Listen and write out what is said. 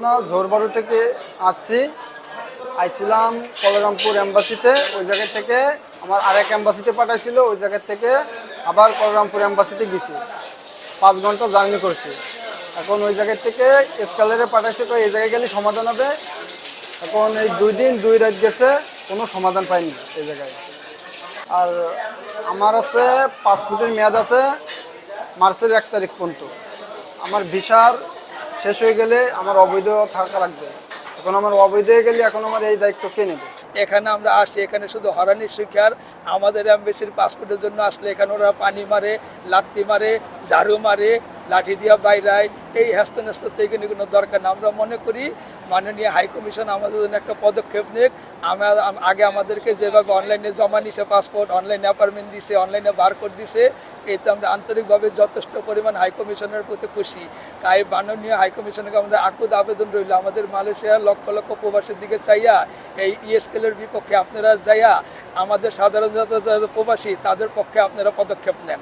আপনার জোরবাড়ু থেকে আসছি, আইছিলাম কলরামপুর এম্বাসিতে। ওই জায়গা থেকে আমার আরেক এম্বাসিতে পাঠাইছিল, ওই জায়গা থেকে আবার কলরামপুর এম্বাসিতে গেছি। 5 ঘন্টা জার্নি করছি। এখন ওই জায়গা থেকে স্কালারে পাঠাইছে, তো এই জায়গায় গেলে সমাধান হবে। এখন এই 2 দিন 2 রাত গেছে, কোনো সমাধান পাইনি এই জায়গায়। আর আমার আছে পাসপোর্টের মেয়াদ আছে মার্চের 1 তারিখ পর্যন্ত। আমার ভিসার শেষ হয়ে গেলে আমার অবৈধ থাকা লাগবে। এখন আমার অবৈধ হয়ে গেলে এখন আমার এই দায়িত্ব কে নেবে? এখানে আমরা আসি, এখানে শুধু হরানির শিকার। আমাদের এমবেসির পাসপোর্টের জন্য আসলে এখানে ওরা পানি মারে, লাত্তি মারে, ঝাড়ু মারে, লাঠি দিয়া বাইরায়। এই হ্যাস্ত ন্যস্ত থেকে কোনো দরকার না। আমরা মনে করি মাননীয় হাইকমিশন আমাদের জন্য একটা পদক্ষেপ নিক। আগে আমাদেরকে যেভাবে অনলাইনে জমা নিছে পাসপোর্ট, অনলাইনে অ্যাপয়েন্টমেন্ট দিছে, অনলাইনে বারকোড দিছে, এতে আমরা আন্তরিকভাবে যথেষ্ট পরিমাণ হাইকমিশনের প্রতি খুশি। তাই মাননীয় হাইকমিশনকে আমাদের আকুত আবেদন রইল, আমাদের মালয়েশিয়ার লক্ষ লক্ষ প্রবাসীর দিকে চাইয়া এই ইএসকেলের বিপক্ষে আপনারা যাইয়া আমাদের সাধারণ যারা প্রবাসী তাদের পক্ষে আপনারা পদক্ষেপ নেন।